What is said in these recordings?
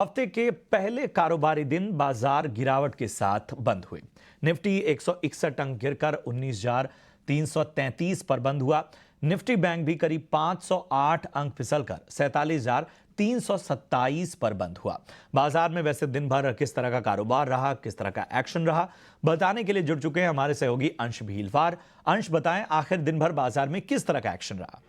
हफ्ते के पहले कारोबारी दिन बाजार गिरावट के साथ बंद हुए। निफ्टी 161 अंक गिरकर 19,333 पर बंद हुआ। निफ्टी बैंक भी करीब 508 अंक फिसलकर 47,327 पर बंद हुआ। बाजार में वैसे दिन भर किस तरह का कारोबार रहा, किस तरह का एक्शन रहा, बताने के लिए जुड़ चुके हैं हमारे सहयोगी अंश भीलवार। अंश, बताएं आखिर दिन भर बाजार में किस तरह का एक्शन रहा।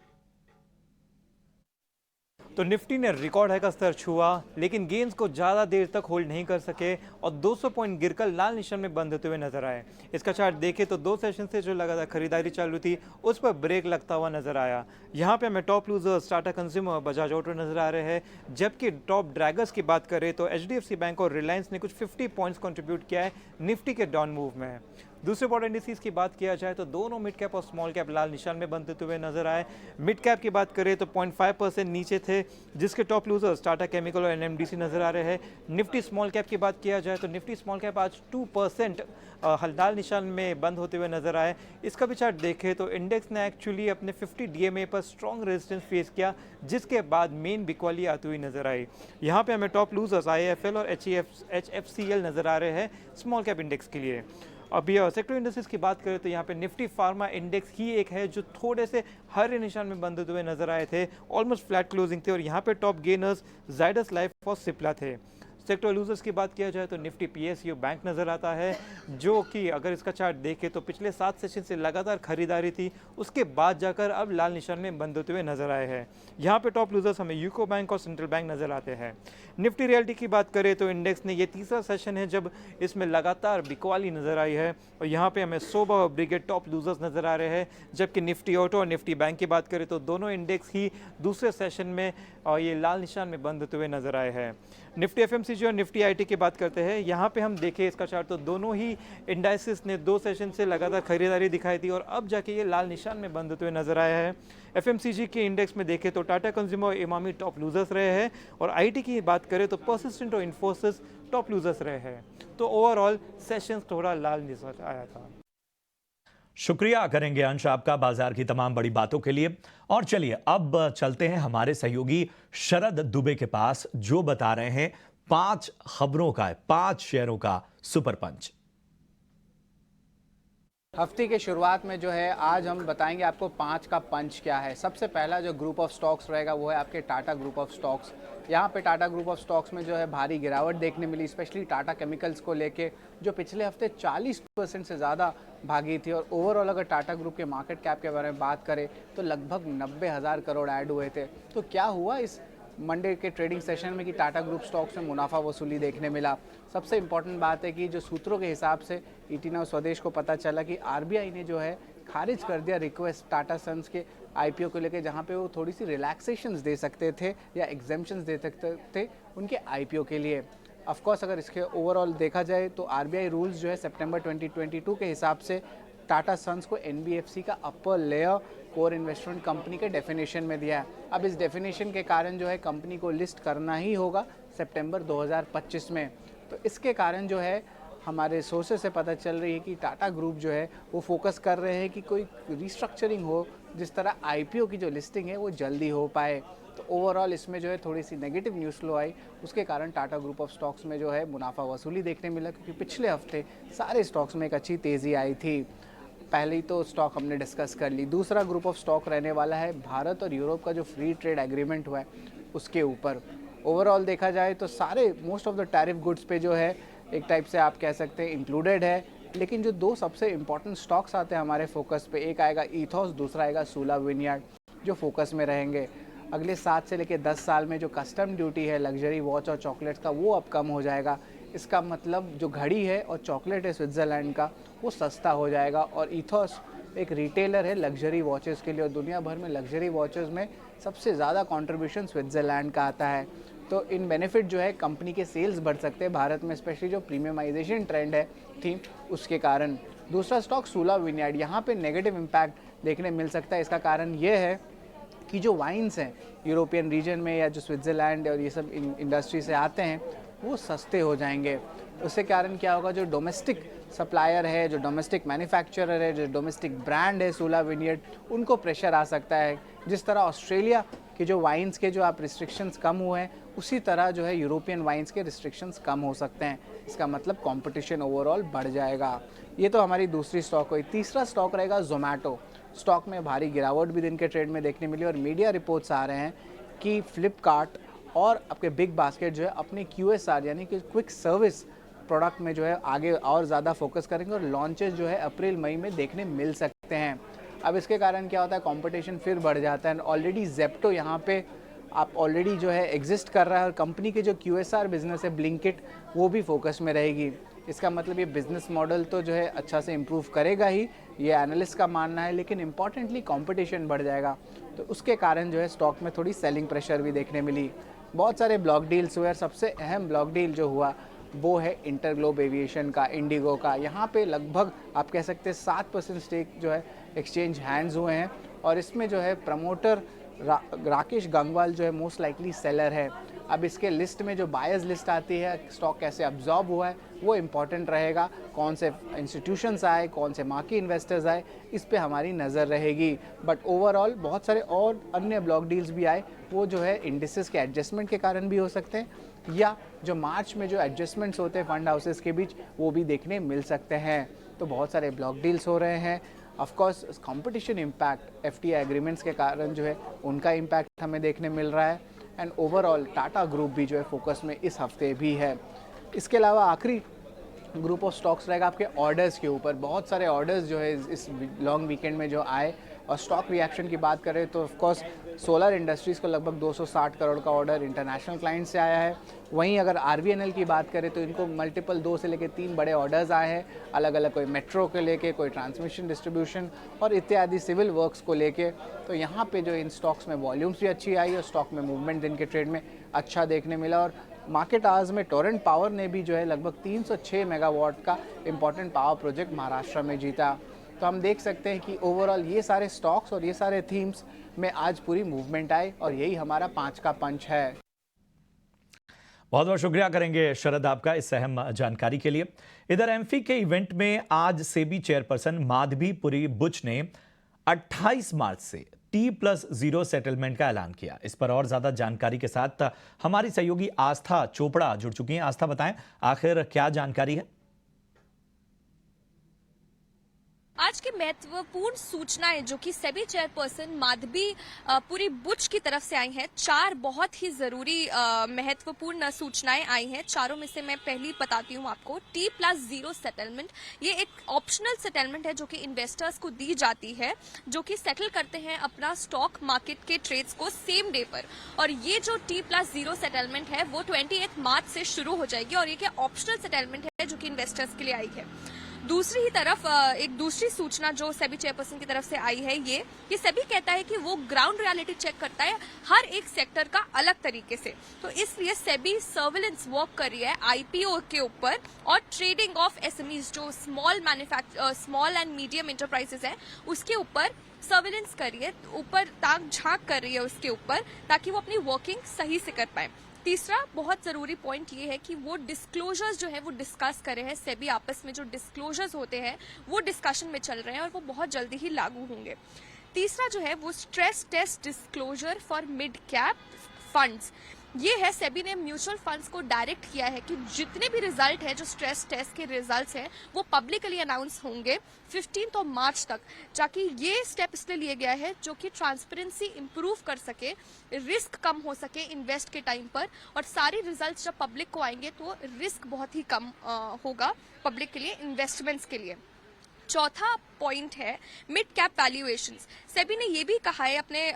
तो निफ्टी ने रिकॉर्ड हाई का स्तर छुआ, लेकिन गेंस को ज़्यादा देर तक होल्ड नहीं कर सके और 200 पॉइंट गिरकर लाल निशान में बंद होते हुए नजर आए। इसका चार्ट देखें तो 2 सेशन से जो लगातार खरीदारी चालू थी उस पर ब्रेक लगता हुआ नजर आया। यहाँ पे हमें top losers Tata consumer, Bajaj auto नजर आ रहे हैं, जबकि टॉप ड्रैगर्स की बात करें तो एचडीएफसी बैंक और रिलायंस ने कुछ 50 पॉइंट्स कंट्रीब्यूट किया है निफ्टी के डाउन मूव में। दूसरे बॉर्ड इंडिसेस की बात किया जाए तो दोनों मिड कैप और स्मॉल कैप लाल निशान में बंद होते हुए नजर आए। मिड कैप की बात करें तो 0.5% नीचे थे, जिसके टॉप लूजर्स टाटा केमिकल और एनएमडीसी नजर आ रहे हैं। निफ्टी स्मॉल कैप की बात किया जाए तो निफ्टी स्मॉल कैप आज 2% लाल निशान में बंद होते हुए नजर आए। इसका भी चार्ट देखें तो इंडेक्स ने एक्चुअली अपने 50 डीएमए पर स्ट्रॉन्ग रेजिस्टेंस फेस किया, जिसके बाद मेन बिकवाली आती हुई नजर आई। यहाँ पे हमें टॉप लूजर्स आईएफएल और एचएफसीएल नजर आ रहे हैं स्मॉल कैप इंडेक्स के लिए। अभी सेक्टर इंडेक्सेस की बात करें तो यहाँ पे निफ्टी फार्मा इंडेक्स ही एक है जो थोड़े से हरे निशान में बंद होते हुए नजर आए थे, ऑलमोस्ट फ्लैट क्लोजिंग थे, और यहाँ पे टॉप गेनर्स जायडस लाइफ और सिप्ला थे। सेक्टर लूजर्स की बात किया जाए तो निफ्टी पीएसयू बैंक नजर आता है, जो कि अगर इसका चार्ट देखें तो पिछले 7 सेशन से लगातार खरीदारी थी, उसके बाद जाकर अब लाल निशान में बंद होते हुए नजर आए हैं। यहाँ पे टॉप लूजर्स हमें यूको बैंक और सेंट्रल बैंक नजर आते हैं। निफ्टी रियल्टी की बात करें तो इंडेक्स ने ये तीसरा सेशन है जब इसमें लगातार बिकवाली नजर आई है, और यहाँ पे हमें सोबा और ब्रिगेड टॉप लूजर्स नजर आ रहे हैं, जबकि निफ्टी ऑटो और निफ्टी बैंक की बात करें तो दोनों इंडेक्स ही दूसरे सेशन में ये लाल निशान में बंद होते हुए नजर आए हैं। निफ्टी एफएमसीजी और निफ्टी आईटी की बात करते हैं। यहाँ पे हम देखें इसका चार्ट तो दोनों ही इंडाइसिस ने 2 सेशन से लगातार खरीदारी दिखाई थी और अब जाके ये लाल निशान में बंद होते हुए नजर आया है। एफएमसीजी के इंडेक्स में देखें तो टाटा कंज्यूमर और इमामी टॉप लूजर्स रहे हैं, और आईटी की बात करें तो पर्सिस्टेंट और इन्फोसिस टॉप लूजर्स रहे हैं। तो ओवरऑल सेशन थोड़ा लाल निशान आया था। शुक्रिया करेंगे अंश आपका बाजार की तमाम बड़ी बातों के लिए। और चलिए अब चलते हैं हमारे सहयोगी शरद दुबे के पास, जो बता रहे हैं 5 खबरों का, 5 शेयरों का सुपर पंच। हफ्ते के शुरुआत में जो है आज हम बताएंगे आपको 5 का पंच क्या है। सबसे पहला जो ग्रुप ऑफ स्टॉक्स रहेगा वो है आपके टाटा ग्रुप ऑफ स्टॉक्स। यहाँ पे टाटा ग्रुप ऑफ स्टॉक्स में जो है भारी गिरावट देखने मिली, स्पेशली टाटा केमिकल्स को लेके, जो पिछले हफ्ते 40% से ज़्यादा भागी थी। और ओवरऑल अगर टाटा ग्रुप के मार्केट कैप के बारे में बात करें तो लगभग 90,000 करोड़ ऐड हुए थे। तो क्या हुआ इस मंडे के ट्रेडिंग सेशन में कि टाटा ग्रुप स्टॉक्स में मुनाफा वसूली देखने मिला? सबसे इम्पॉर्टेंट बात है कि जो सूत्रों के हिसाब से ईटी नाउ स्वदेश को पता चला कि आरबीआई ने जो है खारिज कर दिया रिक्वेस्ट टाटा सन्स के आईपीओ को लेकर, जहां पे वो थोड़ी सी रिलैक्सेशंस दे सकते थे या एग्जेम्पशंस दे सकते थे उनके आईपीओ के लिए। ऑफ कोर्स अगर इसके ओवरऑल देखा जाए तो आरबीआई रूल्स जो है सितंबर 2022 के हिसाब से टाटा सन्स को एनबीएफसी का upper layer core investment company के डेफिनेशन में दिया है। अब इस डेफिनेशन के कारण जो है कंपनी को लिस्ट करना ही होगा सितंबर 2025 में। तो इसके कारण जो है हमारे सोर्सेज से पता चल रही है कि टाटा ग्रुप जो है वो फोकस कर रहे हैं कि कोई रिस्ट्रक्चरिंग हो, जिस तरह आईपीओ की जो लिस्टिंग है वो जल्दी हो पाए। तो ओवरऑल इसमें जो है थोड़ी सी नेगेटिव न्यूज़ फ्लो आई, उसके कारण टाटा ग्रुप ऑफ स्टॉक्स में जो है मुनाफा वसूली देखने मिला, क्योंकि पिछले हफ्ते सारे स्टॉक्स में एक अच्छी तेज़ी आई थी। पहली तो स्टॉक हमने डिस्कस कर ली। दूसरा ग्रुप ऑफ स्टॉक रहने वाला है भारत और यूरोप का जो फ्री ट्रेड एग्रीमेंट हुआ है उसके ऊपर। ओवरऑल देखा जाए तो सारे most of the tariff goods पे जो है एक टाइप से आप कह सकते हैं इंक्लूडेड है, लेकिन जो 2 सबसे इंपॉर्टेंट स्टॉक्स आते हैं हमारे फोकस पे, एक आएगा ईथॉस, दूसरा आएगा सूला विनयार्ड, जो फोकस में रहेंगे। अगले 7 से लेकर 10 साल में जो कस्टम ड्यूटी है लग्जरी वॉच और चॉकलेट्स का वो अब कम हो जाएगा। इसका मतलब जो घड़ी है और चॉकलेट है स्विट्ज़रलैंड का वो सस्ता हो जाएगा। और ईथॉस एक रिटेलर है लग्जरी वॉचेस के लिए, और दुनिया भर में लग्जरी वॉचेस में सबसे ज़्यादा कंट्रीब्यूशन स्विट्ज़रलैंड का आता है। तो इन बेनिफिट जो है कंपनी के सेल्स बढ़ सकते हैं भारत में, स्पेशली जो प्रीमियमाइजेशन ट्रेंड है थीम उसके कारण। दूसरा स्टॉक सूला विनयार्ड, यहाँ पे नेगेटिव इम्पैक्ट देखने मिल सकता है। इसका कारण ये है कि जो वाइन्स हैं यूरोपियन रीजन में या जो स्विट्ज़रलैंड और ये सब इंडस्ट्री से आते हैं वो सस्ते हो जाएंगे। उससे कारण क्या होगा, जो डोमेस्टिक सप्लायर है, जो डोमेस्टिक मैन्युफैक्चरर है, जो डोमेस्टिक ब्रांड है सूला विनयार्ड, उनको प्रेशर आ सकता है। जिस तरह ऑस्ट्रेलिया कि जो वाइन्स के जो आप रिस्ट्रिक्शंस कम हुए हैं, उसी तरह जो है यूरोपियन वाइन्स के रिस्ट्रिक्शंस कम हो सकते हैं। इसका मतलब कंपटीशन ओवरऑल बढ़ जाएगा। ये तो हमारी दूसरी स्टॉक हुई। तीसरा स्टॉक रहेगा जोमेटो। स्टॉक में भारी गिरावट भी दिन के ट्रेड में देखने मिली और मीडिया रिपोर्ट्स आ रहे हैं कि फ्लिपकार्ट और आपके बिग बास्केट जो है अपनी QSR यानी कि क्विक सर्विस प्रोडक्ट में जो है आगे और ज़्यादा फोकस करेंगे और लॉन्चेस जो है अप्रैल मई में देखने मिल सकते हैं। अब इसके कारण क्या होता है, कंपटीशन फिर बढ़ जाता है। ऑलरेडी जेप्टो यहाँ पे आप ऑलरेडी जो है एग्जिस्ट कर रहा है और कंपनी के जो QSR बिजनेस है ब्लिंकिट, वो भी फोकस में रहेगी। इसका मतलब ये बिजनेस मॉडल तो जो है अच्छा से इम्प्रूव करेगा ही, ये एनालिस्ट का मानना है, लेकिन इंपॉर्टेंटली कंपटीशन बढ़ जाएगा, तो उसके कारण जो है स्टॉक में थोड़ी सेलिंग प्रेशर भी देखने मिली। बहुत सारे ब्लॉक डील्स हुए और सबसे अहम ब्लॉक डील जो हुआ वो है इंटरग्लोब एविएशन का, इंडिगो का। यहाँ पे लगभग आप कह सकते हैं 7% स्टेक जो है एक्सचेंज हैंड्स हुए हैं और इसमें जो है प्रमोटर राकेश गंगवाल जो है मोस्ट लाइकली सेलर है। अब इसके लिस्ट में जो बायर्स लिस्ट आती है, स्टॉक कैसे अब्जॉर्ब हुआ है वो इम्पॉर्टेंट रहेगा। कौन से इंस्टीट्यूशंस आए, कौन से मार्केट इन्वेस्टर्स आए, इस पे हमारी नज़र रहेगी। बट ओवरऑल बहुत सारे और अन्य ब्लॉक डील्स भी आए, वो जो है इंडिसेस के एडजस्टमेंट के कारण भी हो सकते हैं या जो मार्च में जो एडजस्टमेंट्स होते हैं फंड हाउसेस के बीच, वो भी देखने मिल सकते हैं। तो बहुत सारे ब्लॉक डील्स हो रहे हैं। Of course competition impact, FTA agreements के कारण जो है उनका इम्पैक्ट हमें देखने मिल रहा है एंड ओवरऑल टाटा ग्रुप भी जो है फोकस में इस हफ्ते भी है। इसके अलावा आखिरी ग्रुप ऑफ स्टॉक्स रहेगा आपके ऑर्डर्स के ऊपर। बहुत सारे ऑर्डर्स जो है इस लॉन्ग वीकेंड में जो आए और स्टॉक रिएक्शन की बात करें तो ऑफ कोर्स सोलर इंडस्ट्रीज़ को लगभग 260 करोड़ का ऑर्डर इंटरनेशनल क्लाइंट से आया है। वहीं अगर RVNL की बात करें तो इनको मल्टीपल 2 से लेकर 3 बड़े ऑर्डर्स आए हैं, अलग अलग, कोई मेट्रो के लेके, कोई ट्रांसमिशन डिस्ट्रीब्यूशन और इत्यादि सिविल वर्क्स को लेके। तो यहाँ पे जो इन स्टॉक्स में वॉल्यूम्स भी अच्छी आई और स्टॉक में मूवमेंट दिन के ट्रेड में अच्छा देखने मिला। और मार्केट आवर्स में टोरेंट पावर ने भी जो है लगभग 306 मेगावाट का इंपॉर्टेंट पावर प्रोजेक्ट महाराष्ट्र में जीता। तो हम देख सकते हैं कि ओवरऑल ये सारे स्टॉक्स और ये सारे थीम्स में आज पूरी मूवमेंट आई और यही हमारा 5 का पंच है। बहुत बहुत शुक्रिया करेंगे शरद आपका इस अहम जानकारी के लिए। इधर एम्फी के इवेंट में आज सेबी चेयरपर्सन माधवीपुरी बुच ने 28 मार्च से T+0 सेटलमेंट का ऐलान किया। इस पर और ज्यादा जानकारी के साथ हमारी सहयोगी आस्था चोपड़ा जुड़ चुकी हैं। आस्था, बताएं आखिर क्या जानकारी है? आज की महत्वपूर्ण सूचनाएं जो कि सेबी चेयरपर्सन माधवीपुरी बुच की तरफ से आई हैं, 4 बहुत ही जरूरी महत्वपूर्ण सूचनाएं आई हैं। चारों में से मैं पहली बताती हूं आपको। T+0 सेटलमेंट, ये एक ऑप्शनल सेटलमेंट है जो कि इन्वेस्टर्स को दी जाती है, जो कि सेटल करते हैं अपना स्टॉक मार्केट के ट्रेड्स को सेम डे पर। और ये जो T+0 सेटलमेंट है वो 28 मार्च से शुरू हो जाएगी और ये ऑप्शनल सेटलमेंट है जो कि इन्वेस्टर्स के लिए आई है। दूसरी ही तरफ एक दूसरी सूचना जो सेबी चेयरपर्सन की तरफ से आई है, ये कि सेबी कहता है कि वो ग्राउंड रियलिटी चेक करता है हर एक सेक्टर का अलग तरीके से। तो इसलिए सेबी सर्विलेंस वर्क कर रही है IPO के ऊपर और ट्रेडिंग ऑफ SMEs जो स्मॉल एंड मीडियम एंटरप्राइजेस है उसके ऊपर सर्विलेंस कर रही है, ऊपर ताक झांक कर रही है उसके ऊपर, ताकि वो अपनी वर्किंग सही से कर पाए। तीसरा बहुत जरूरी पॉइंट ये है कि वो डिस्क्लोजर्स जो है वो डिस्कस कर रहे हैं। सेबी आपस में जो डिस्क्लोजर्स होते हैं वो डिस्कशन में चल रहे हैं और वो बहुत जल्दी ही लागू होंगे। तीसरा जो है वो stress test disclosure for mid cap funds, ये है सेबी ने म्यूचुअल फंड्स को डायरेक्ट किया है कि जितने भी रिजल्ट है, जो स्ट्रेस टेस्ट के रिजल्ट्स हैं, वो पब्लिकली अनाउंस होंगे 15 मार्च तक। ताकि ये स्टेप इसलिए लिया गया है जो कि ट्रांसपेरेंसी इंप्रूव कर सके, रिस्क कम हो सके इन्वेस्ट के टाइम पर, और सारे रिजल्ट्स जब पब्लिक को आएंगे तो रिस्क बहुत ही कम होगा पब्लिक के लिए, इन्वेस्टमेंट्स के लिए। चौथा पॉइंट है मिड कैप वैल्यूएशंस। सेबी ने ये भी कहा है अपने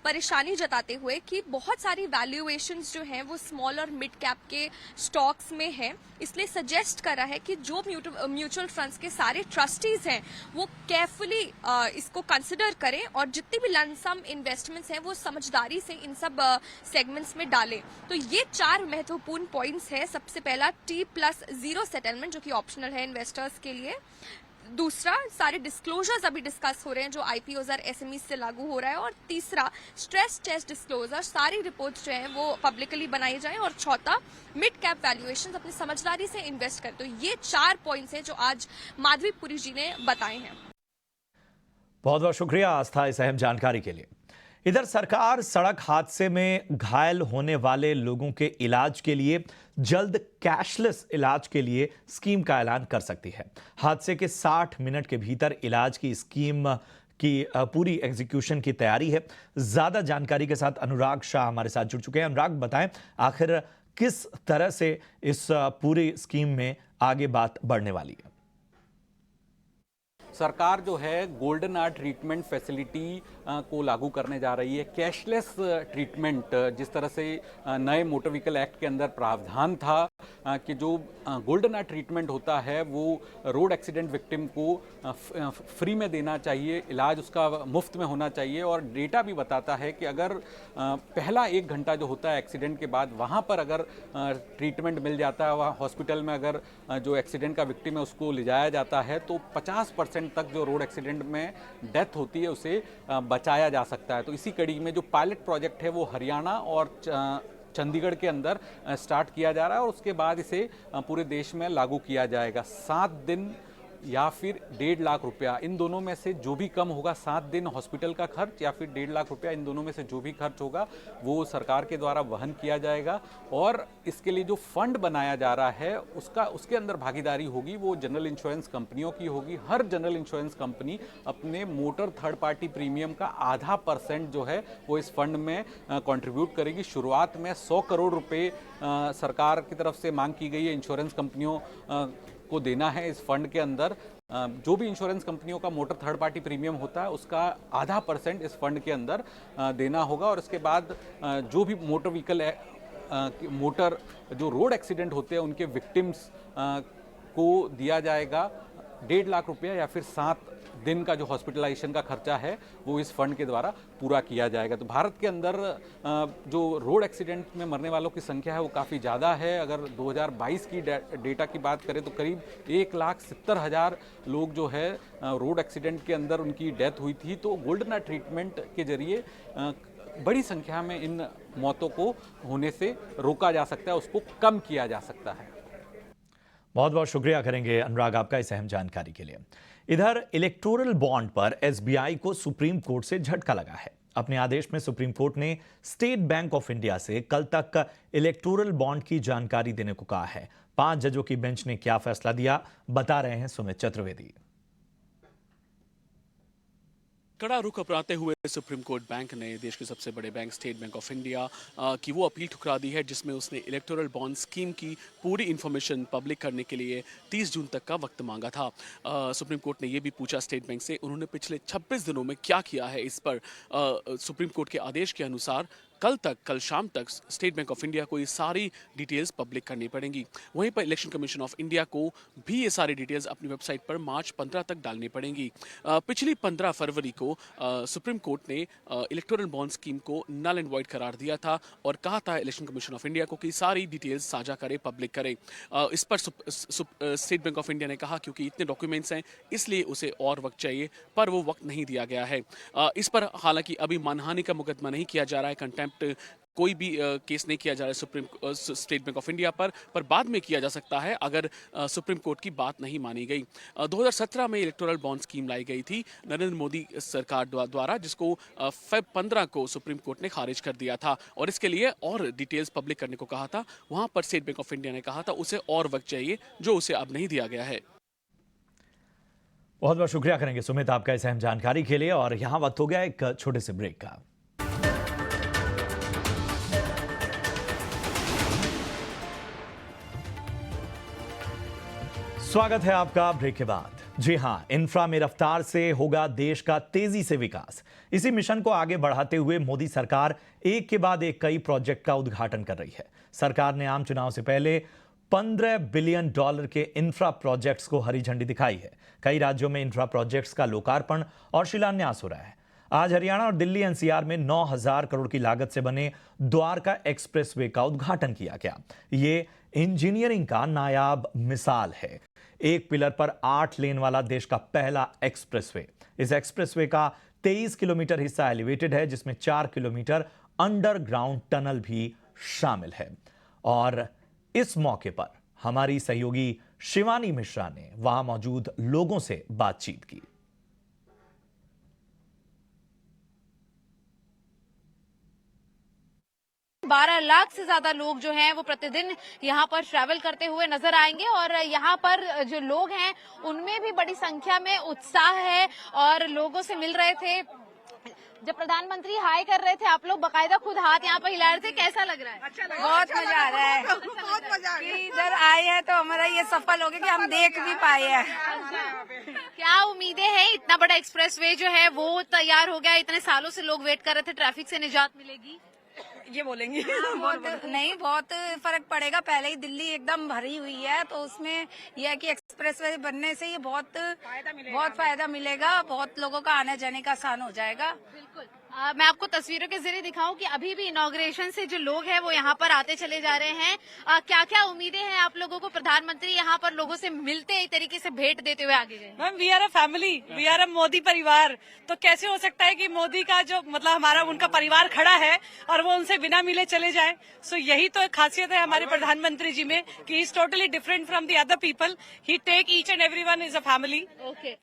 परेशानी जताते हुए कि बहुत सारी वैल्यूएशंस जो हैं वो स्मॉल और मिड कैप के स्टॉक्स में है, इसलिए सजेस्ट करा है कि जो म्यूचुअल फंड्स के सारे ट्रस्टीज हैं वो केयरफुली इसको कंसिडर करें और जितनी भी लमसम इन्वेस्टमेंट्स हैं वो समझदारी से इन सब सेगमेंट्स में डालें। तो ये 4 महत्वपूर्ण पॉइंट्स है। सबसे पहला T+0 सेटलमेंट जो कि ऑप्शनल है इन्वेस्टर्स के लिए। दूसरा, सारे डिस्क्लोजर्स अभी डिस्कस हो रहे हैं जो IPOs और SMEs से लागू हो रहा है। और तीसरा, स्ट्रेस टेस्ट डिस्क्लोजर, सारी रिपोर्ट्स जो हैं वो पब्लिकली बनाई जाएं। और चौथा, मिड कैप वैल्यूएशन, अपनी समझदारी से इन्वेस्ट करें। तो ये 4 पॉइंट्स हैं जो आज माधवीपुरी जी ने बताए हैं। बहुत बहुत शुक्रिया आस्था इस अहम जानकारी के लिए। इधर सरकार सड़क हादसे में घायल होने वाले लोगों के इलाज के लिए जल्द कैशलेस इलाज के लिए स्कीम का ऐलान कर सकती है। हादसे के 60 मिनट के भीतर इलाज की स्कीम की पूरी एग्जीक्यूशन की तैयारी है। ज्यादा जानकारी के साथ अनुराग शाह हमारे साथ जुड़ चुके हैं। अनुराग, बताएं आखिर किस तरह से इस पूरी स्कीम में आगे बात बढ़ने वाली है? सरकार जो है गोल्डन आर ट्रीटमेंट फैसिलिटी को लागू करने जा रही है। कैशलेस ट्रीटमेंट, जिस तरह से नए मोटर व्हीकल एक्ट के अंदर प्रावधान था कि जो गोल्डन आर ट्रीटमेंट होता है वो रोड एक्सीडेंट विक्टिम को फ्री में देना चाहिए, इलाज उसका मुफ्त में होना चाहिए। और डेटा भी बताता है कि अगर पहला 1 घंटा जो होता है एक्सीडेंट के बाद, वहाँ पर अगर ट्रीटमेंट मिल जाता है, वहाँ हॉस्पिटल में अगर जो एक्सीडेंट का विक्टिम है उसको ले जाया जाता है, तो 50% तक जो रोड एक्सीडेंट में डेथ होती है उसे बचाया जा सकता है। तो इसी कड़ी में जो पायलट प्रोजेक्ट है वो हरियाणा और चंडीगढ़ के अंदर स्टार्ट किया जा रहा है और उसके बाद इसे पूरे देश में लागू किया जाएगा। 7 दिन या फिर 1.5 लाख रुपया, इन दोनों में से जो भी कम होगा, 7 दिन हॉस्पिटल का खर्च या फिर 1.5 लाख रुपया, इन दोनों में से जो भी खर्च होगा वो सरकार के द्वारा वहन किया जाएगा। और इसके लिए जो फंड बनाया जा रहा है उसके अंदर भागीदारी होगी वो जनरल इंश्योरेंस कंपनियों की होगी। हर जनरल इंश्योरेंस कंपनी अपने मोटर थर्ड पार्टी प्रीमियम का आधा % जो है वो इस फंड में कंट्रीब्यूट करेगी। शुरुआत में 100 करोड़ रुपए सरकार की तरफ से मांग की गई है इंश्योरेंस कंपनियों को देना है इस फंड के अंदर। जो भी इंश्योरेंस कंपनियों का मोटर थर्ड पार्टी प्रीमियम होता है उसका आधा % इस फंड के अंदर देना होगा। और इसके बाद जो भी मोटर व्हीकल मोटर जो रोड एक्सीडेंट होते हैं उनके विक्टिम्स को दिया जाएगा 1.5 लाख रुपया या फिर 7 दिन का जो हॉस्पिटलाइजेशन का खर्चा है वो इस फंड के द्वारा पूरा किया जाएगा। तो भारत के अंदर जो रोड एक्सीडेंट में मरने वालों की संख्या है वो काफ़ी ज़्यादा है। अगर 2022 की डेटा की बात करें तो करीब 1,70,000 लोग जो है रोड एक्सीडेंट के अंदर उनकी डेथ हुई थी। तो गोल्डन आर ट्रीटमेंट के जरिए बड़ी संख्या में इन मौतों को होने से रोका जा सकता है, उसको कम किया जा सकता है। बहुत बहुत शुक्रिया करेंगे अनुराग आपका इस अहम जानकारी के लिए। इधर इलेक्टोरल बॉन्ड पर एसबीआई को सुप्रीम कोर्ट से झटका लगा है। अपने आदेश में सुप्रीम कोर्ट ने स्टेट बैंक ऑफ इंडिया से कल तक इलेक्टोरल बॉन्ड की जानकारी देने को कहा है। 5 जजों की बेंच ने क्या फैसला दिया, बता रहे हैं सुमित चतुर्वेदी। कड़ा रुख अपनाते हुए सुप्रीम कोर्ट बैंक ने देश के सबसे बड़े bank state bank of India की वो अपील ठुकरा दी है जिसमें उसने इलेक्टोरल बॉन्ड स्कीम की पूरी इन्फॉर्मेशन पब्लिक करने के लिए 30 जून तक का वक्त मांगा था। सुप्रीम कोर्ट ने ये भी पूछा स्टेट बैंक से उन्होंने पिछले 26 दिनों में क्या किया है। इस पर सुप्रीम कोर्ट के आदेश के अनुसार कल शाम तक स्टेट बैंक ऑफ इंडिया को ये सारी डिटेल्स पब्लिक करनी पड़ेंगी। वहीं पर इलेक्शन कमीशन ऑफ इंडिया को भी ये सारी डिटेल्स अपनी वेबसाइट पर मार्च 15 तक डालनी पड़ेंगी। पिछली 15 फरवरी को सुप्रीम कोर्ट ने इलेक्टोरल बॉन्ड स्कीम को नल एंड वॉइड करार दिया था और कहा था इलेक्शन कमीशन ऑफ इंडिया को कि सारी डिटेल्स साझा करे, पब्लिक करे। इस पर स्टेट बैंक ऑफ इंडिया ने कहा क्योंकि इतने डॉक्यूमेंट्स हैं इसलिए उसे और वक्त चाहिए, पर वो वक्त नहीं दिया गया है। इस पर हालांकि अभी मानहानि का मुकदमा नहीं किया जा रहा है, कंटेम्प्ट कोई भी केस नहीं किया जा रहा है स्टेट बैंक ऑफ इंडिया पर बाद में किया जा सकता है अगर सुप्रीम कोर्ट की बात नहीं मानी गई। 2017 में इलेक्टोरल बॉन्ड स्कीम लाई गई थी नरेंद्र मोदी सरकार द्वारा, जिसको फेब 15 को सुप्रीम कोर्ट ने खारिज कर दिया था और इसके लिए और डिटेल्स पब्लिक करने को कहा था। वहां पर स्टेट बैंक ऑफ इंडिया ने कहा था उसे और वक्त चाहिए जो उसे अब नहीं दिया गया है। बहुत बहुत शुक्रिया करेंगे सुमित आपका इस अहम जानकारी के लिए। और यहां वक्त हो गया एक छोटे से ब्रेक का। स्वागत है आपका ब्रेक के बाद। जी हां, इंफ्रा में रफ्तार से होगा देश का तेजी से विकास। इसी मिशन को आगे बढ़ाते हुए मोदी सरकार एक के बाद एक कई प्रोजेक्ट का उद्घाटन कर रही है। सरकार ने आम चुनाव से पहले $15 बिलियन के इंफ्रा प्रोजेक्ट्स को हरी झंडी दिखाई है। कई राज्यों में इंफ्रा प्रोजेक्ट्स का लोकार्पण और शिलान्यास हो रहा है। आज हरियाणा और दिल्ली एनसीआर में 9,000 करोड़ की लागत से बने द्वारका एक्सप्रेसवे का उद्घाटन किया गया। ये इंजीनियरिंग का नायाब मिसाल है। एक पिलर पर 8 लेन वाला देश का पहला एक्सप्रेसवे। इस एक्सप्रेसवे का 23 किलोमीटर हिस्सा एलिवेटेड है, जिसमें 4 किलोमीटर अंडरग्राउंड टनल भी शामिल है। और इस मौके पर हमारी सहयोगी शिवानी मिश्रा ने वहां मौजूद लोगों से बातचीत की। 12 लाख से ज्यादा लोग जो हैं वो प्रतिदिन यहाँ पर ट्रैवल करते हुए नजर आएंगे और यहाँ पर जो लोग हैं उनमें भी बड़ी संख्या में उत्साह है और लोगों से मिल रहे थे। जब प्रधानमंत्री हाय कर रहे थे आप लोग बकायदा खुद हाथ यहाँ पर हिला रहे थे, कैसा लग रहा है? बहुत मजा आ रहा है। बहुत मजा आ गया। इधर आए हैं तो हमारा ये सफल हो गया कि हम देख भी पाए हैं। क्या उम्मीदें हैं? इतना बड़ा एक्सप्रेसवे जो है वो तैयार हो गया, इतने सालों से लोग वेट कर रहे थे, ट्रैफिक से निजात मिलेगी? ये बोलेंगे बहुत फर्क पड़ेगा। पहले ही दिल्ली एकदम भरी हुई है तो उसमें यह है कि एक्सप्रेसवे बनने से ये बहुत फायदा मिलेगा, बहुत लोगों का आने जाने का आसान हो जाएगा। बिल्कुल। मैं आपको तस्वीरों के जरिए दिखाऊं कि अभी भी इनॉग्रेशन से जो लोग हैं वो यहाँ पर आते चले जा रहे हैं। क्या क्या उम्मीदें हैं आप लोगों को? प्रधानमंत्री यहाँ पर लोगों से मिलते एक तरीके से भेंट देते हुए आगे गए। Ma'am we are a family, we are a Modi परिवार, तो कैसे हो सकता है कि मोदी का जो मतलब हमारा उनका परिवार खड़ा है और वो उनसे बिना मिले चले जाए। सो यही तो एक खासियत है हमारे प्रधानमंत्री जी में कि he is totally different from the other people. He take each and everyone is a family. Okay.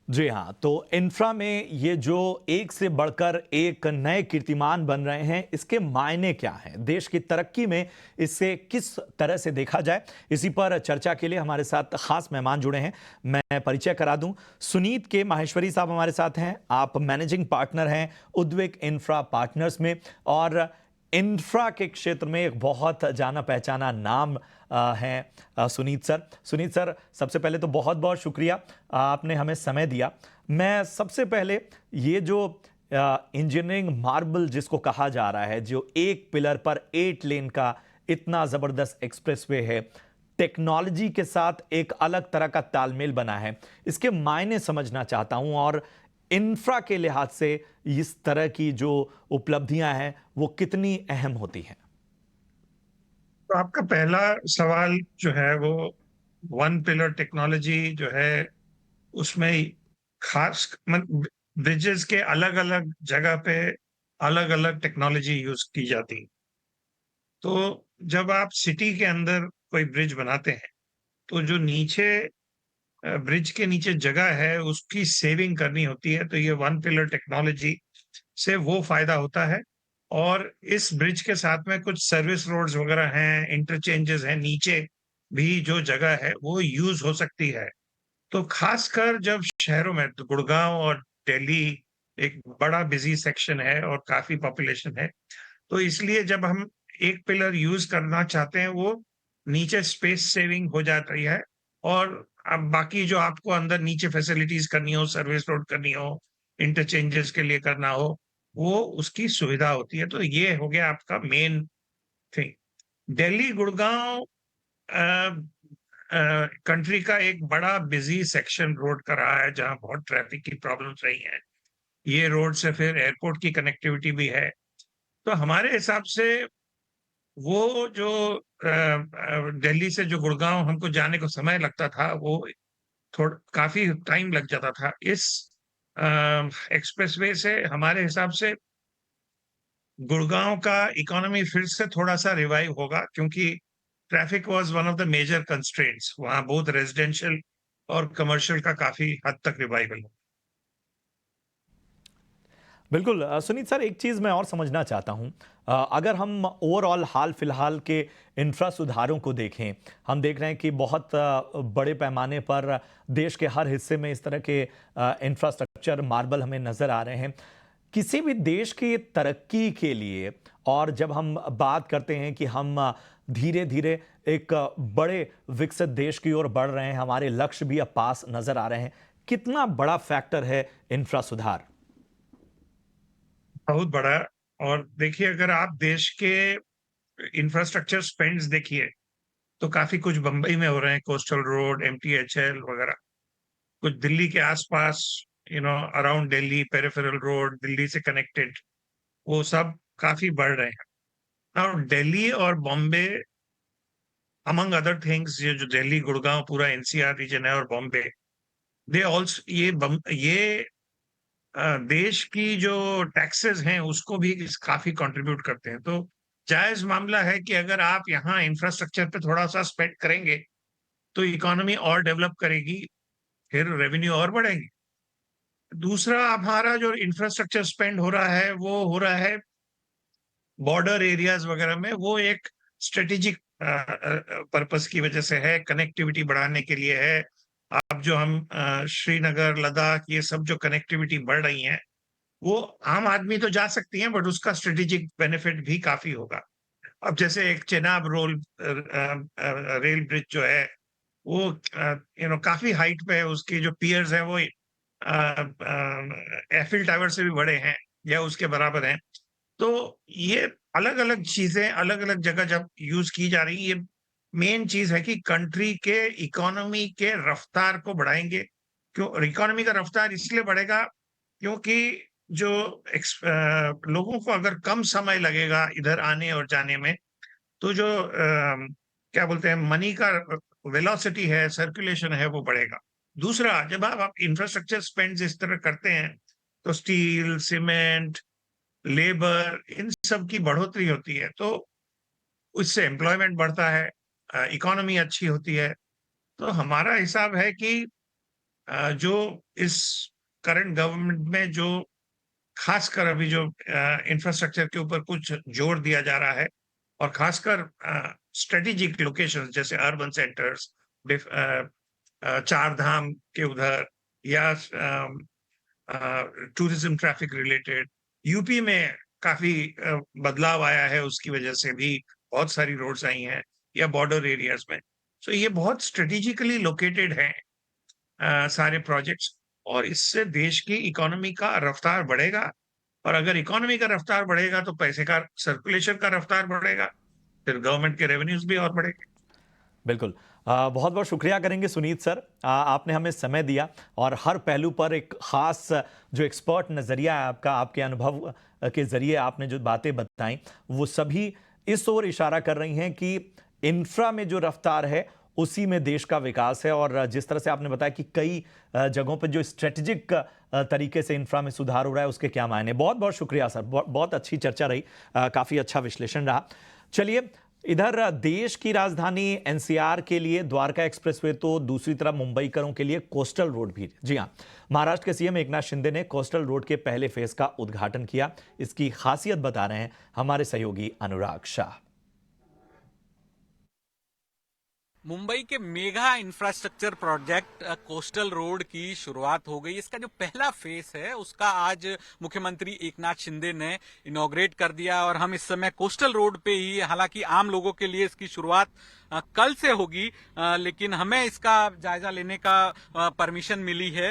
जी हाँ, तो इंफ्रा में ये जो एक से बढ़कर एक नए कीर्तिमान बन रहे हैं, इसके मायने क्या हैं? देश की तरक्की में इससे किस तरह से देखा जाए, इसी पर चर्चा के लिए हमारे साथ खास मेहमान जुड़े हैं। मैं परिचय करा दूं, सुनीत के माहेश्वरी साहब हमारे साथ हैं। आप मैनेजिंग पार्टनर हैं उद्वेग इंफ्रा पार्टनर्स में और इंफ्रा के क्षेत्र में एक बहुत जाना पहचाना नाम हैं सुनीत सर। सबसे पहले तो बहुत बहुत शुक्रिया, आपने हमें समय दिया। मैं सबसे पहले ये जो इंजीनियरिंग मार्बल जिसको कहा जा रहा है, जो एक पिलर पर 8 लेन का इतना ज़बरदस्त एक्सप्रेसवे है, टेक्नोलॉजी के साथ एक अलग तरह का तालमेल बना है, इसके मायने समझना चाहता हूं और इंफ्रा के लिहाज से इस तरह की जो उपलब्धियां हैं वो कितनी अहम होती हैं। तो आपका पहला सवाल जो है वो वन पिलर टेक्नोलॉजी जो है उसमें खास ब्रिजेस के अलग अलग जगह पे अलग अलग टेक्नोलॉजी यूज की जाती है। तो जब आप सिटी के अंदर कोई ब्रिज बनाते हैं तो जो नीचे ब्रिज के नीचे जगह है उसकी सेविंग करनी होती है, तो ये वन पिलर टेक्नोलॉजी से वो फायदा होता है। और इस ब्रिज के साथ में कुछ सर्विस रोड्स वगैरह हैं, इंटरचेंजेस हैं, नीचे भी जो जगह है वो यूज हो सकती है। तो खासकर जब शहरों में, तो गुड़गांव और दिल्ली एक बड़ा बिजी सेक्शन है और काफी पॉपुलेशन है, तो इसलिए जब हम एक पिलर यूज करना चाहते हैं वो नीचे स्पेस सेविंग हो जाती है। और अब बाकी जो आपको अंदर नीचे फैसिलिटीज करनी हो, सर्विस रोड करनी हो, इंटरचेंजेस के लिए करना हो, वो उसकी सुविधा होती है। तो ये हो गया आपका main thing. Delhi Gurgaon country का एक बड़ा बिजी सेक्शन रोड का रहा है जहां बहुत ट्रैफिक की प्रॉब्लम्स रही हैं। ये रोड से फिर एयरपोर्ट की कनेक्टिविटी भी है। तो हमारे हिसाब से वो जो दिल्ली से जो गुड़गांव हमको जाने को समय लगता था वो थोड़ा काफी टाइम लग जाता था। इस एक्सप्रेसवे से हमारे हिसाब से गुड़गांव का इकोनॉमी फिर से थोड़ा सा रिवाइव होगा, क्योंकि traffic was one of the major constraints. वहां बहुत रेजिडेंशियल और कमर्शियल का काफी हद तक रिवाइवल हो। बिल्कुल सुनीत सर, एक चीज़ मैं और समझना चाहता हूं। अगर हम ओवरऑल हाल फिलहाल के इंफ्रा सुधारों को देखें, हम देख रहे हैं कि बहुत बड़े पैमाने पर देश के हर हिस्से में इस तरह के इंफ्रास्ट्रक्चर मार्बल हमें नज़र आ रहे हैं। किसी भी देश की तरक्की के लिए, और जब हम बात करते हैं कि हम धीरे धीरे एक बड़े विकसित देश की ओर बढ़ रहे हैं, हमारे लक्ष्य भी अब पास नज़र आ रहे हैं, कितना बड़ा फैक्टर है इंफ्रा सुधार? बहुत बड़ा। और देखिए, अगर आप देश के इंफ्रास्ट्रक्चर स्पेंड्स देखिए तो काफी कुछ बंबई में हो रहे हैं, कोस्टल रोड, MTHL वगैरह। कुछ दिल्ली के आसपास, around Delhi, peripheral road, Delhi से कनेक्टेड, वो सब काफी बढ़ रहे हैं। और दिल्ली और बॉम्बे अमंग अदर थिंग्स, ये जो दिल्ली गुड़गांव पूरा NCR रीजन है और बॉम्बे, दे ऑल्सो ये देश की जो टैक्सेस हैं उसको भी काफी कंट्रीब्यूट करते हैं। तो जायज मामला है कि अगर आप यहाँ इंफ्रास्ट्रक्चर पे थोड़ा सा स्पेंड करेंगे तो इकोनॉमी और डेवलप करेगी, फिर रेवेन्यू और बढ़ेंगे। दूसरा, हमारा जो इंफ्रास्ट्रक्चर स्पेंड हो रहा है वो हो रहा है बॉर्डर एरियाज वगैरह में, वो एक स्ट्रेटेजिक पर्पस की वजह से है, कनेक्टिविटी बढ़ाने के लिए है। अब जो हम श्रीनगर, लद्दाख, ये सब जो कनेक्टिविटी बढ़ रही है, वो आम आदमी तो जा सकती है, बट उसका स्ट्रेटेजिक बेनिफिट भी काफी होगा। अब जैसे एक चेनाब रेल ब्रिज जो है, वो काफी हाइट पे है, उसकी जो पियर्स हैं वो एफिल टावर से भी बड़े हैं या उसके बराबर हैं। तो ये अलग अलग चीजें अलग अलग जगह जब यूज की जा रही, ये मेन चीज है कि कंट्री के इकोनॉमी के रफ्तार को बढ़ाएंगे। क्यों इकोनॉमी का रफ्तार इसलिए बढ़ेगा क्योंकि जो लोगों को अगर कम समय लगेगा इधर आने और जाने में, तो जो क्या बोलते हैं, मनी का वेलोसिटी है, सर्कुलेशन है, वो बढ़ेगा। दूसरा, जब आप इंफ्रास्ट्रक्चर स्पेंड इस तरह करते हैं, तो स्टील, सीमेंट, लेबर, इन सब की बढ़ोतरी होती है, तो उससे एम्प्लॉयमेंट बढ़ता है, इकोनॉमी अच्छी होती है। तो हमारा हिसाब है कि जो इस करंट गवर्नमेंट में जो खासकर अभी जो इंफ्रास्ट्रक्चर के ऊपर कुछ जोर दिया जा रहा है, और खासकर स्ट्रेटेजिक लोकेशंस जैसे अर्बन सेंटर्स, चार धाम के उधर, या टूरिज्म ट्रैफिक रिलेटेड, यूपी में काफी बदलाव आया है, उसकी वजह से भी बहुत सारी रोड्स आई हैं, या बॉर्डर एरियाज में। तो ये बहुत स्ट्रेटेजिकली लोकेटेड हैं सारे प्रोजेक्ट्स, और इससे देश की इकोनॉमी का रफ्तार बढ़ेगा। और अगर इकोनॉमी का रफ्तार बढ़ेगा तो पैसे का सर्कुलेशन का रफ्तार बढ़ेगा, फिर गवर्नमेंट के रेवेन्यूज भी और बढ़ेंगे। बिल्कुल। बहुत बहुत शुक्रिया करेंगे सुनीत सर, आपने हमें समय दिया और हर पहलू पर एक खास जो एक्सपर्ट नज़रिया है आपका, आपके अनुभव के ज़रिए आपने जो बातें बताई, वो सभी इस ओर इशारा कर रही हैं कि इंफ्रा में जो रफ्तार है उसी में देश का विकास है। और जिस तरह से आपने बताया कि कई जगहों पर जो स्ट्रेटेजिक तरीके से इंफ्रा में सुधार हो रहा है, उसके क्या मायने। बहुत बहुत शुक्रिया सर, बहुत अच्छी चर्चा रही, काफ़ी अच्छा विश्लेषण रहा। चलिए, इधर देश की राजधानी एनसीआर के लिए द्वारका एक्सप्रेसवे, तो दूसरी तरफ मुंबईकरों के लिए कोस्टल रोड भी। जी हां, महाराष्ट्र के सीएम एकनाथ शिंदे ने कोस्टल रोड के पहले फेज का उद्घाटन किया। इसकी खासियत बता रहे हैं हमारे सहयोगी अनुराग शाह। मुंबई के mega infrastructure project coastal road की शुरुआत हो गई। इसका जो पहला फेस है उसका आज मुख्यमंत्री एकनाथ शिंदे ने इनॉग्रेट कर दिया, और हम इस समय कोस्टल रोड पे ही, हालांकि आम लोगों के लिए इसकी शुरुआत कल से होगी, लेकिन हमें इसका जायजा लेने का परमिशन मिली है।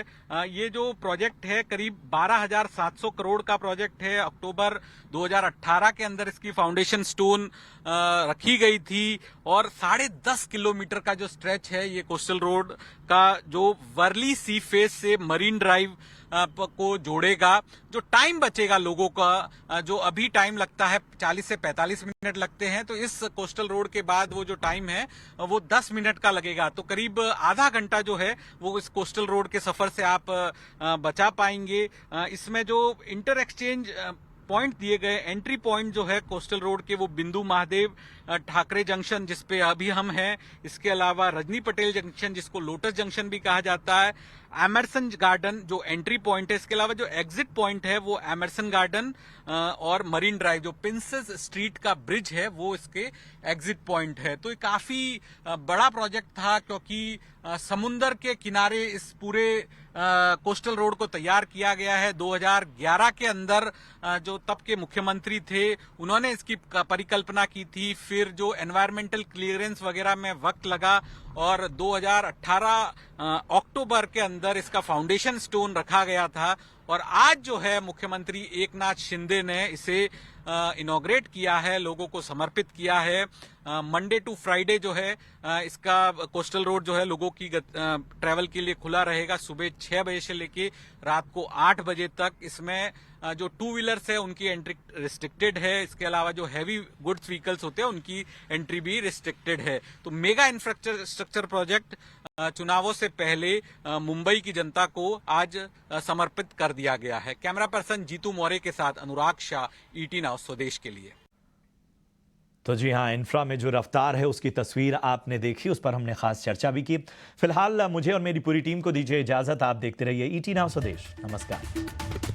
ये जो प्रोजेक्ट है करीब 12,700 करोड़ का प्रोजेक्ट है। अक्टूबर 2018 के अंदर इसकी फाउंडेशन स्टोन रखी गई थी, और 10.5 किलोमीटर का जो स्ट्रेच है ये कोस्टल रोड का, जो वर्ली सी फेस से मरीन ड्राइव को जोड़ेगा। जो टाइम बचेगा लोगों का, जो अभी टाइम लगता है 40 से 45 मिनट लगते हैं, तो इस कोस्टल रोड के बाद वो जो टाइम है वो 10 मिनट का लगेगा। तो करीब आधा घंटा जो है वो इस कोस्टल रोड के सफर से आप बचा पाएंगे। इसमें जो इंटर एक्सचेंज पॉइंट दिए गए, एंट्री पॉइंट जो है कोस्टल रोड के, वो बिंदु महादेव ठाकरे जंक्शन जिसपे अभी हम हैं, इसके अलावा रजनी पटेल जंक्शन जिसको लोटस जंक्शन भी कहा जाता है, एमरसन गार्डन जो एंट्री पॉइंट है, इसके अलावा जो एग्जिट पॉइंट है वो एमरसन गार्डन और मरीन ड्राइव, जो प्रिंसेस स्ट्रीट का ब्रिज है वो इसके एग्जिट पॉइंट है। तो ये काफी बड़ा प्रोजेक्ट था, क्योंकि समुंदर के किनारे इस पूरे कोस्टल रोड को तैयार किया गया है। 2011 के अंदर जो तब के मुख्यमंत्री थे उन्होंने इसकी परिकल्पना की थी, फिर जो एनवायरमेंटल क्लियरेंस वगैरह में वक्त लगा, और 2018 अक्टूबर के अंदर इसका फाउंडेशन स्टोन रखा गया था, और आज जो है मुख्यमंत्री एकनाथ शिंदे ने इसे इनॉग्रेट किया है, लोगों को समर्पित किया है। मंडे टू फ्राइडे जो है इसका कोस्टल रोड जो है लोगों की ट्रैवल के लिए खुला रहेगा, सुबह 6 बजे से लेके रात को 8 बजे तक। इसमें जो 2 व्हीलर्स है उनकी एंट्री रिस्ट्रिक्टेड है, इसके अलावा जो हैवी गुड्स व्हीकल्स होते हैं उनकी एंट्री भी रिस्ट्रिक्टेड है। तो मेगा इंफ्रास्ट्रक्चर प्रोजेक्ट चुनावों से पहले मुंबई की जनता को आज समर्पित कर दिया गया है। कैमरा पर्सन जीतू मौर्य के साथ अनुराग शाह, ET नाउ स्वदेश के लिए। तो जी हाँ, इंफ्रा में जो रफ्तार है उसकी तस्वीर आपने देखी, उस पर हमने खास चर्चा भी की। फिलहाल मुझे और मेरी पूरी टीम को दीजिए इजाजत, आप देखते रहिए ET नाउ स्वदेश। नमस्कार।